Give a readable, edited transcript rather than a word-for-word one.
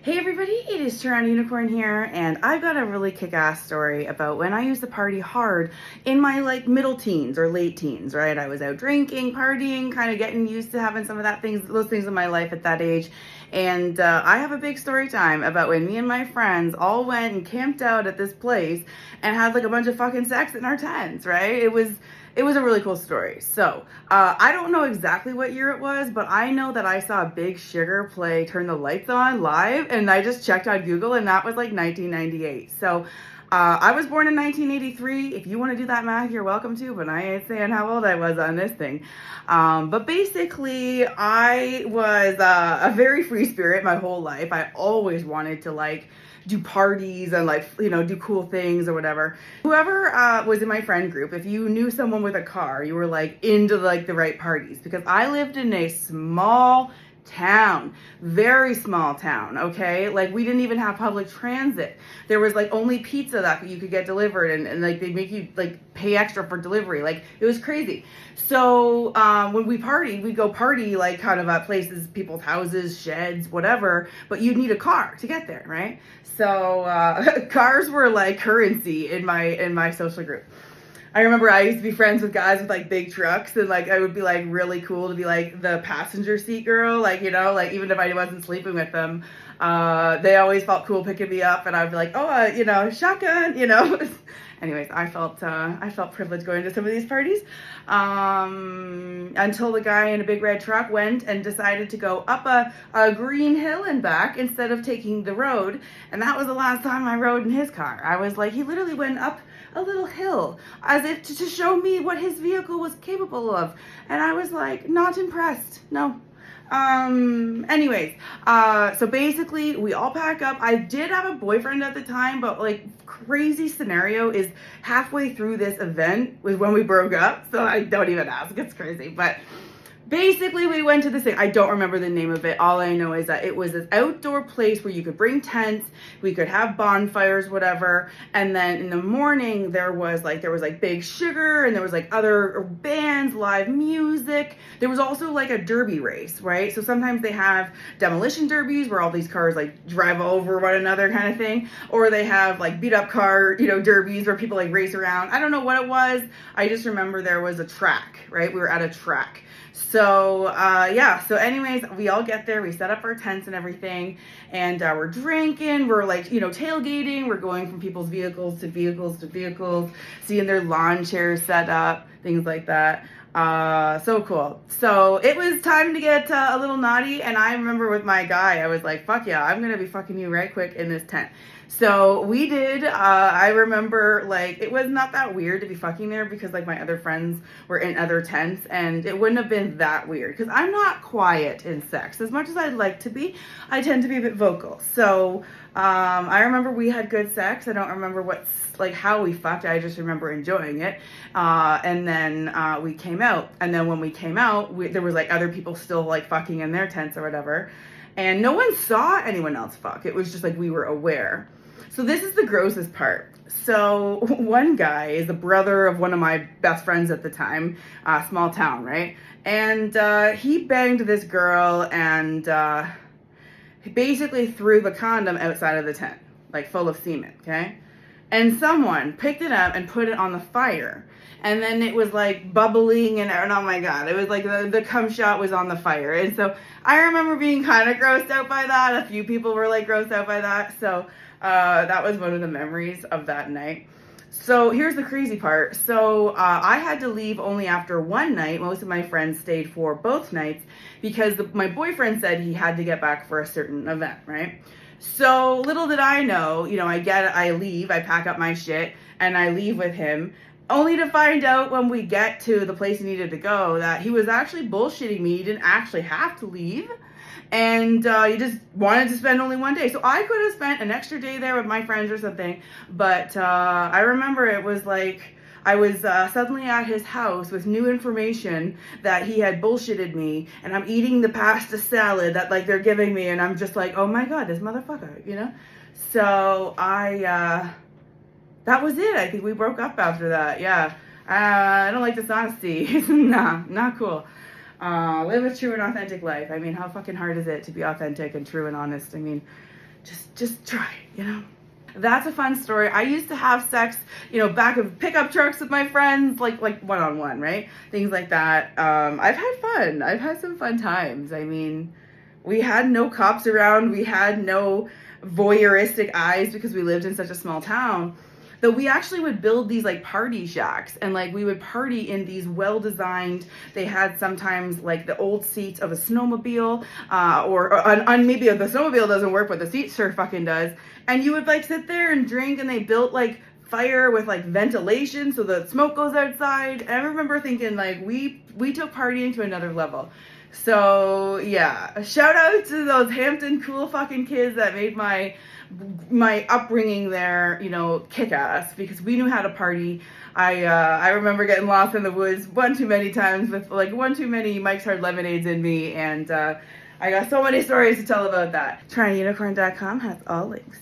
Hey everybody, it is TorontoUnicorn here, and I've got a really kick-ass story about when I used to party hard in my middle teens or late teens, right? I was out drinking, partying, kind of getting used to having some of those things in my life at that age. And I have a big story time about when me and my friends all went and camped out at this place and had a bunch of fucking sex in our tents, right? It was a really cool story. So, I don't know exactly what year it was, but I know that I saw Big Sugar play Turn the Lights On live, and I just checked on Google, and that was 1998. So, I was born in 1983. If you want to do that math, you're welcome to, but I ain't saying how old I was on this thing. But basically, I was a very free spirit my whole life. I always wanted to do parties and do cool things or whatever. Whoever was in my friend group, if you knew someone with a car, you were into the right parties, because I lived in a small town, very small town, okay? We didn't even have public transit. There was only pizza that you could get delivered, and they make you pay extra for delivery. It was crazy. So when we partied, we'd go party kind of at places, people's houses, sheds, whatever, but you'd need a car to get there, right? So cars were currency in my social group. I remember I used to be friends with guys with big trucks, and I would be really cool to be the passenger seat girl, even if I wasn't sleeping with them. They always felt cool picking me up, and I'd be shotgun, Anyways, I felt privileged going to some of these parties, until the guy in a big red truck went and decided to go up a green hill and back instead of taking the road. And that was the last time I rode in his car. I was he literally went up a little hill as if to show me what his vehicle was capable of. And I was not impressed. No. Anyways, so basically we all pack up. I did have a boyfriend at the time, but crazy scenario is halfway through this event was when we broke up. So I don't even ask, it's crazy. But basically we went to this thing. I don't remember the name of it. All I know is that it was this outdoor place where you could bring tents, we could have bonfires, whatever. And then in the morning there was Big Sugar, and there was other bands, live music. There was also a derby race, right? So sometimes they have demolition derbies where all these cars drive over one another kind of thing, or they have beat up car, derbies where people race around. I don't know what it was. I just remember there was a track, right? We were at a track. So, yeah. So anyways, we all get there, we set up our tents and everything, and we're drinking, we're tailgating, we're going from people's vehicles to vehicles, seeing their lawn chairs set up, things like that. So cool. So it was time to get a little naughty, and I remember with my guy, I was fuck yeah, I'm gonna be fucking you right quick in this tent. So we did. I remember it was not that weird to be fucking there, because my other friends were in other tents, and it wouldn't have been that weird, because I'm not quiet in sex. As much as I'd like to be, I tend to be a bit vocal. So I remember we had good sex. I don't remember how we fucked. I just remember enjoying it. And then we came out, and then when we came out, there was other people still fucking in their tents or whatever, and no one saw anyone else fuck. It was just we were aware. So this is the grossest part. So one guy is the brother of one of my best friends at the time, small town, right? And he banged this girl, and he basically threw the condom outside of the tent, full of semen, okay? And someone picked it up and put it on the fire. And then it was bubbling, and oh my God, it was the cum shot was on the fire. And so I remember being kind of grossed out by that. A few people were grossed out by that. So that was one of the memories of that night. So here's the crazy part. So I had to leave only after one night. Most of my friends stayed for both nights, because my boyfriend said he had to get back for a certain event, right? So little did I know, I leave, I pack up my shit, and I leave with him, only to find out when we get to the place he needed to go that he was actually bullshitting me. He didn't actually have to leave, and he just wanted to spend only one day. So I could have spent an extra day there with my friends or something, but I remember it was I was suddenly at his house with new information that he had bullshitted me, and I'm eating the pasta salad that they're giving me, and I'm just oh my God, this motherfucker, So that was it. I think we broke up after that. Yeah. I don't like dishonesty. Nah, not cool. Live a true and authentic life. I mean, how fucking hard is it to be authentic and true and honest? I mean, just try it, you know? That's a fun story. I used to have sex, back of pickup trucks with my friends, like one-on-one, right? Things like that. I've had fun. I've had some fun times. I mean, we had no cops around. We had no voyeuristic eyes because we lived in such a small town. Though we actually would build these like party shacks, and like we would party in these well-designed, they had sometimes like the old seats of a snowmobile, or maybe the snowmobile doesn't work, but the seat sure fucking does. And you would like sit there and drink, and they built like fire with like ventilation so the smoke goes outside. And I remember thinking like we took partying to another level. So yeah, shout out to those Hampton cool fucking kids that made my upbringing there, kick ass, because we knew how to party. I remember getting lost in the woods one too many times with like one too many Mike's Hard Lemonades in me, and I got so many stories to tell about that. TorontoUnicorn.com has all links.